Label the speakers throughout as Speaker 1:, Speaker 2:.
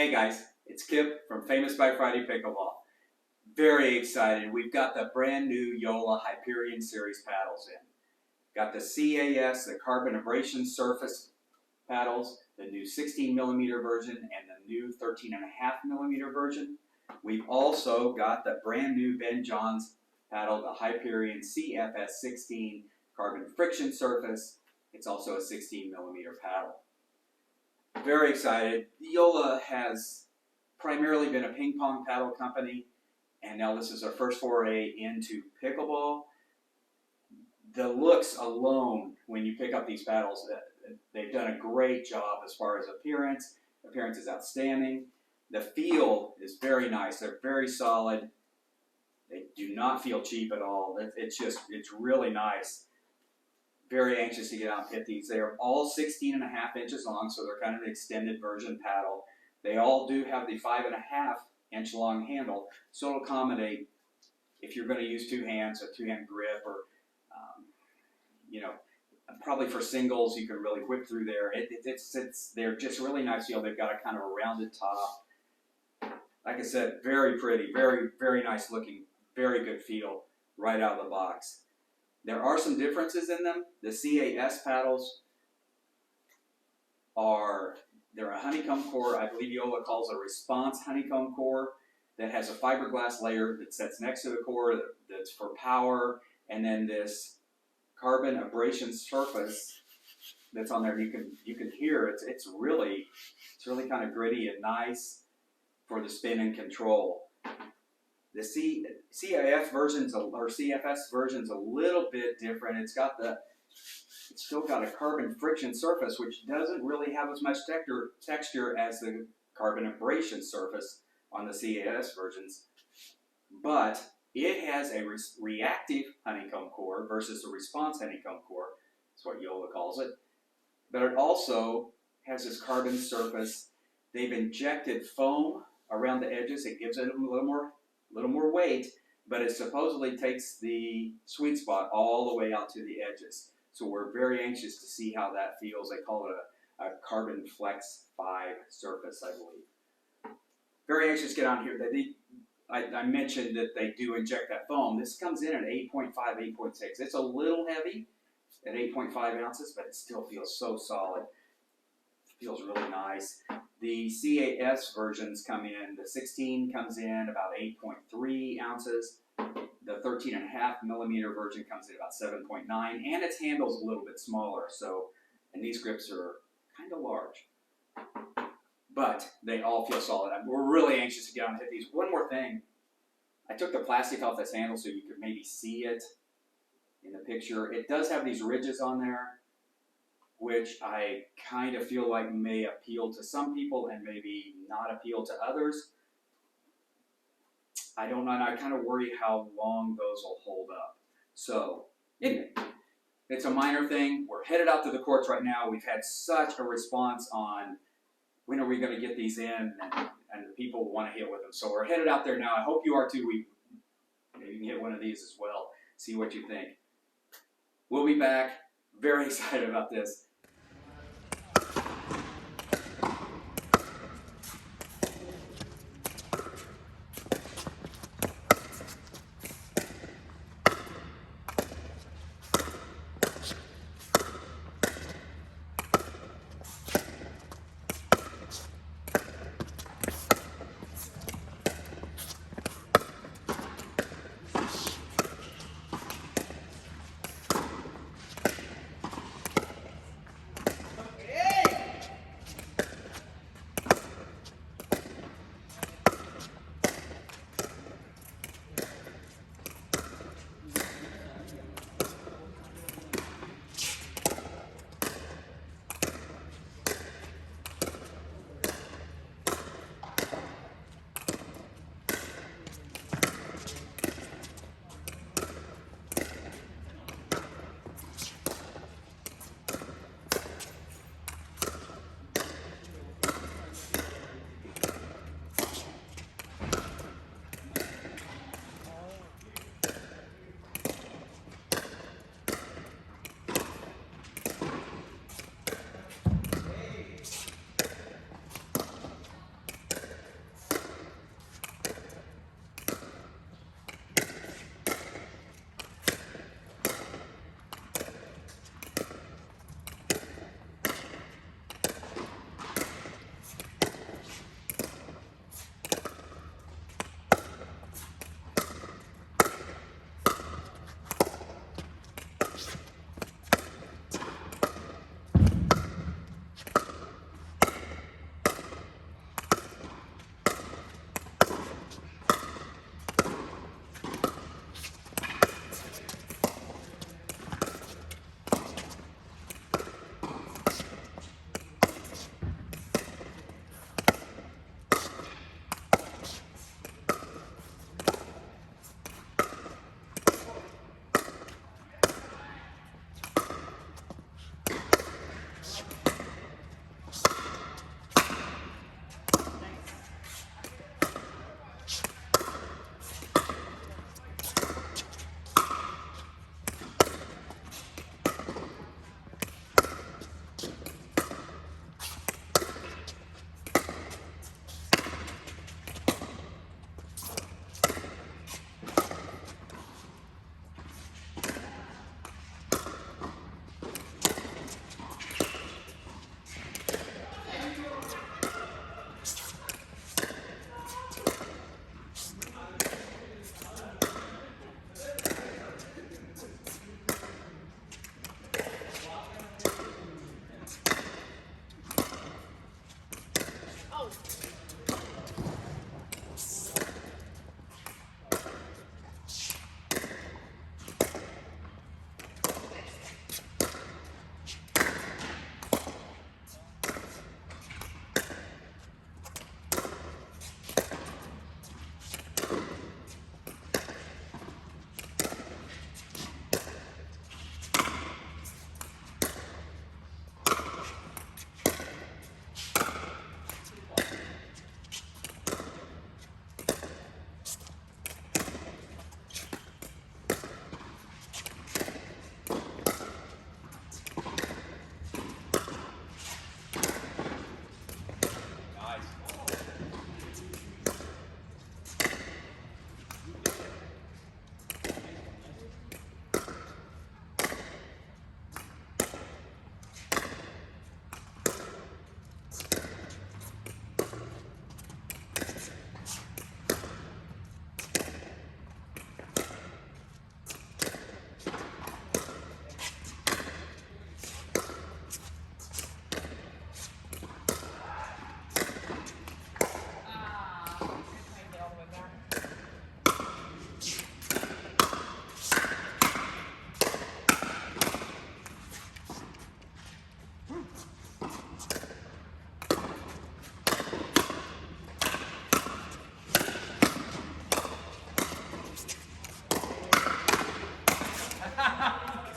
Speaker 1: Hey guys, it's Kip from Famous by Friday Pickleball. Very excited. We've got the brand new Joola Hyperion Series paddles in. Got the CAS, the carbon abrasion surface paddles, the new 16mm version, and the new 13.5mm version. We've also got the brand new Ben Johns paddle, the Hyperion CFS 16 carbon friction surface. It's also a 16mm paddle. Very excited. Joola has primarily been a ping pong paddle company, and now this is our first foray into pickleball. The looks alone, when you pick up these paddles, they've done a great job as far as appearance. Appearance is outstanding. The feel is very nice. They're very solid. They do not feel cheap at all. It's really nice. Very anxious to get out and hit these. They are all 16.5 inches long, so they're kind of an extended version paddle. They all do have the 5.5-inch long handle, so it'll accommodate if you're going to use two hands, a two-hand grip, or probably for singles, you can really whip through there. They're just really nice feel. They've got a kind of a rounded top. Like I said, very pretty, very, very nice looking, very good feel right out of the box. There are some differences in them. The CAS paddles they're a honeycomb core. I believe Joola calls it a response honeycomb core that has a fiberglass layer that sits next to the core that's for power, and then this carbon abrasion surface that's on there. You can hear it's really kind of gritty and nice for the spin and control. The CIF versions or CFS version's a little bit different. It's still got a carbon friction surface, which doesn't really have as much texture as the carbon abrasion surface on the CAS versions, but it has a reactive honeycomb core versus a response honeycomb core. That's what Joola calls it. But it also has this carbon surface. They've injected foam around the edges. It gives it a little more weight, but it supposedly takes the sweet spot all the way out to the edges. So we're very anxious to see how that feels. They call it a Carbon Flex 5 surface, I believe. Very anxious to get on here. I mentioned that they do inject that foam. This comes in at 8.5, 8.6. It's a little heavy at 8.5 ounces, but it still feels so solid. It feels really nice. The CAS versions come in, the 16 comes in about 8.3 ounces. The 13.5mm version comes in about 7.9, and its handle's a little bit smaller, and these grips are kind of large. But they all feel solid. We're really anxious to get on and hit these. One more thing. I took the plastic off this handle so you could maybe see it in the picture. It does have these ridges on there, which I kind of feel like may appeal to some people and maybe not appeal to others. I don't know, and I kind of worry how long those will hold up. So, anyway, it's a minor thing. We're headed out to the courts right now. We've had such a response on when are we going to get these in, and the people want to hit with them. So we're headed out there now. I hope you are too. Maybe you can hit one of these as well. See what you think. We'll be back. Very excited about this.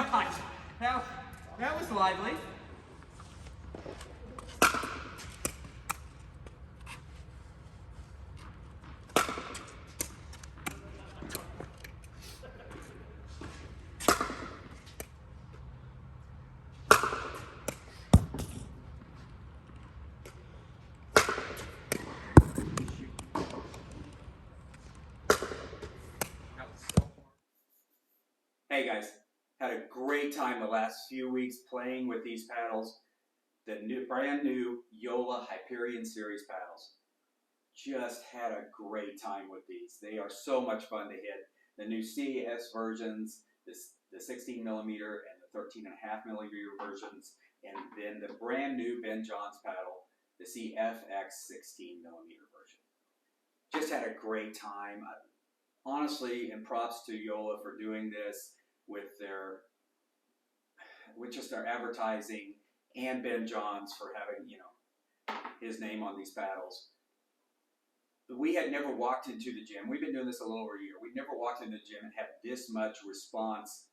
Speaker 1: gosh, that was lively. Hey guys, had a great time the last few weeks playing with these paddles. The brand new Joola Hyperion series paddles. Just had a great time with these. They are so much fun to hit. The new CAS versions, the 16 millimeter and the 13.5 millimeter versions, and then the brand new Ben Johns paddle, the CFX 16 millimeter version. Just had a great time. Honestly, and props to Joola for doing this with just their advertising, and Ben Johns for having, his name on these paddles. We had never walked into the gym. We've been doing this a little over a year. We've never walked into the gym and had this much response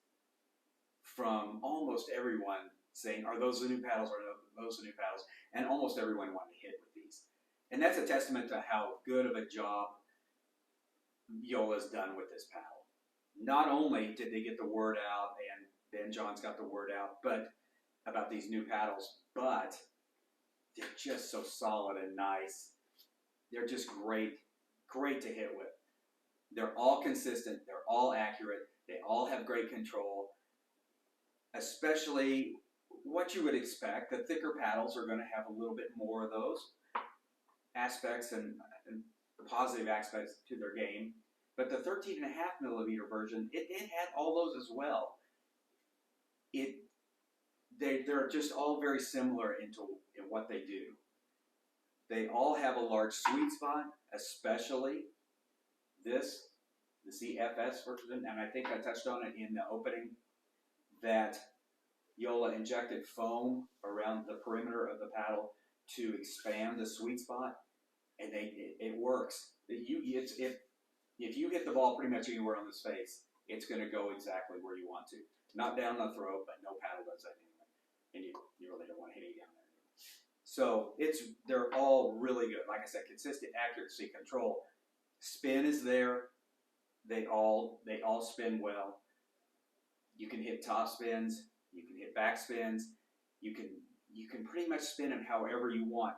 Speaker 1: from almost everyone saying, are those the new paddles? Are those the new paddles? And almost everyone wanted to hit with these. And that's a testament to how good of a job Joola's done with this paddle. Not only did they get the word out, and Ben Johns got the word out, but about these new paddles, but they're just so solid and nice. They're just great to hit with. They're all consistent, they're all accurate, they all have great control, especially what you would expect. The thicker paddles are going to have a little bit more of those aspects and positive aspects to their game. But the 13.5 millimeter version, it had all those as well. They're just all very similar in what they do. They all have a large sweet spot, especially the CFS version, and I think I touched on it in the opening, that Joola injected foam around the perimeter of the paddle to expand the sweet spot, and it works. If you hit the ball pretty much anywhere on the space, it's going to go exactly where you want to. Not down the throat, but no paddle does that anyway. And you really don't want to hit it down there. So they're all really good. Like I said, consistent accuracy, control. Spin is there. They all spin well. You can hit top spins. You can hit back spins. You can pretty much spin them however you want.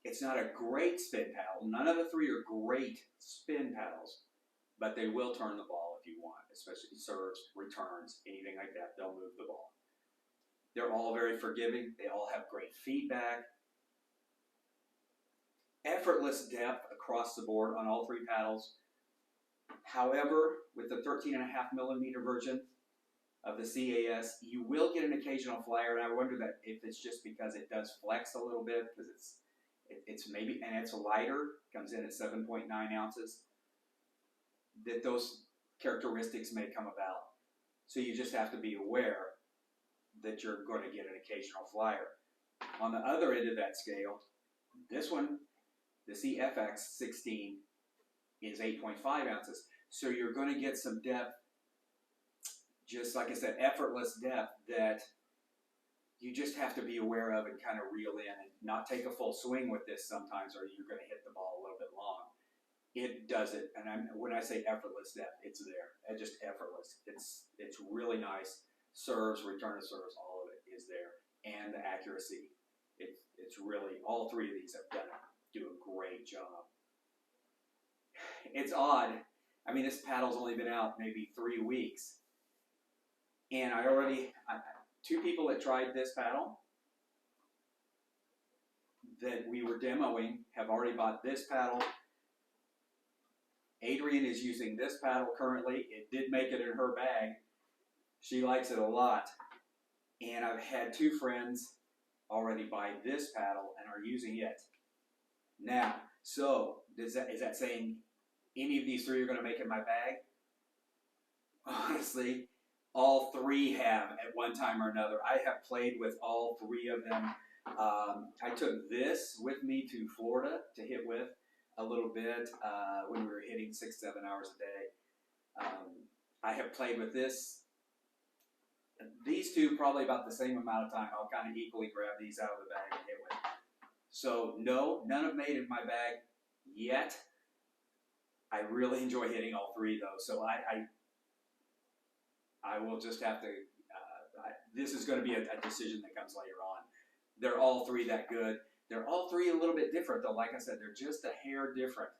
Speaker 1: It's not a great spin paddle. None of the three are great spin paddles, but they will turn the ball if you want, especially serves, returns, anything like that. They'll move the ball. They're all very forgiving. They all have great feedback. Effortless depth across the board on all three paddles. However, with the 13.5 millimeter version of the CAS, you will get an occasional flyer, and I wonder that if it's just because it does flex a little bit, because it's maybe, and it's lighter, comes in at 7.9 ounces, that those characteristics may come about. So you just have to be aware that you're going to get an occasional flyer. On the other end of that scale, this one, the CFX 16, is 8.5 ounces. So you're going to get some depth, just like I said, effortless depth that you just have to be aware of and kind of reel in and not take a full swing with this sometimes, or you're going to hit the ball a little bit long. It does it, and when I say effortless depth, it's there. It's just effortless. It's really nice. Serves, return of serves, all of it is there, and the accuracy. It's really, all three of these have do a great job. It's odd. I mean, this paddle's only been out maybe 3 weeks, and two people that tried this paddle that we were demoing have already bought this paddle. Adrian is using this paddle currently. It did make it in her bag. She likes it a lot. And I've had 2 friends already buy this paddle and are using it. Now, so is that saying any of these 3 are going to make it in my bag? Honestly, all 3 have at one time or another. I have played with all 3 of them. I took this with me to Florida to hit with a little bit when we were hitting 6-7 hours a day. I have played with this these two probably about the same amount of time. I'll kind of equally grab these out of the bag and hit with. So no, none have made it in my bag yet. I really enjoy hitting all three though, so I will just have to. This is going to be a decision that comes later on. They're all three that good. They're all three a little bit different though. Like I said, they're just a hair different,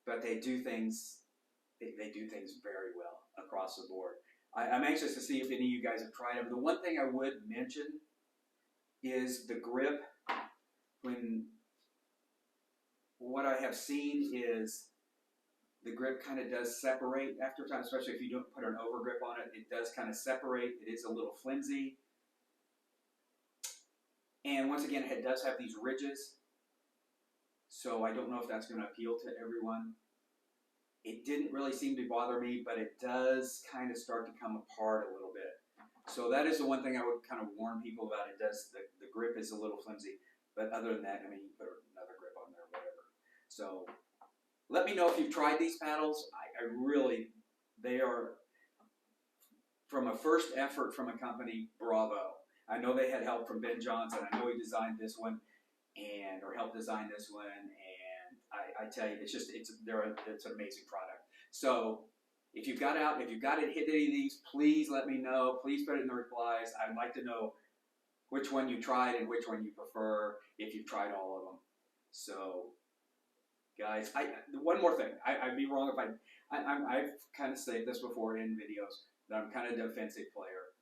Speaker 1: but they do things. They do things very well across the board. I'm anxious to see if any of you guys have tried them. The one thing I would mention is the grip. What I have seen is the grip kind of does separate after time, especially if you don't put an over grip on it. It does kind of separate. It is a little flimsy. And once again, it does have these ridges. So I don't know if that's going to appeal to everyone. It didn't really seem to bother me, but it does kind of start to come apart a little bit. So that is the one thing I would kind of warn people about. It does, the grip is a little flimsy. But other than that, I mean, you put another grip on there, whatever. So let me know if you've tried these paddles. I really, they are, from a first effort from a company, bravo. I know they had help from Ben Johnson. I know he designed this one, or helped design this one, and I tell you, it's an amazing product. So if you've got it, hit any of these, please let me know. Please put it in the replies. I'd like to know which one you tried and which one you prefer, if you've tried all of them. So, guys, one more thing. I'd be wrong if I've kind of said this before in videos, that I'm kind of a defensive player.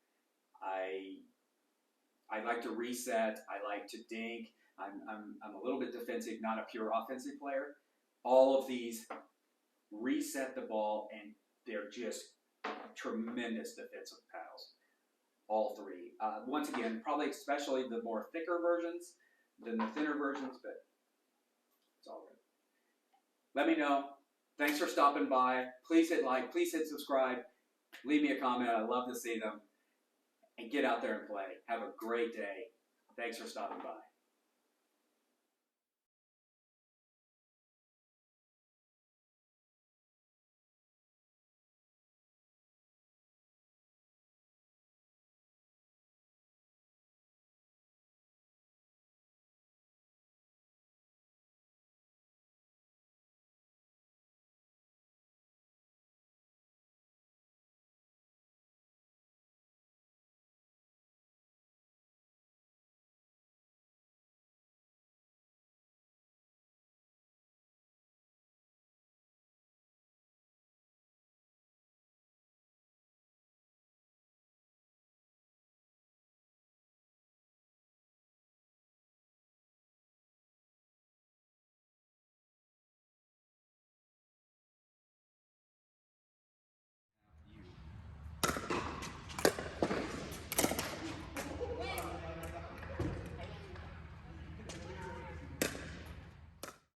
Speaker 1: I like to reset. I like to dink. I'm a little bit defensive, not a pure offensive player. All of these reset the ball, and they're just tremendous defensive paddles. All three. Once again, probably especially the more thicker versions than the thinner versions, but it's all good. Let me know. Thanks for stopping by. Please hit like. Please hit subscribe. Leave me a comment. I love to see them. And get out there and play. Have a great day. Thanks for stopping by.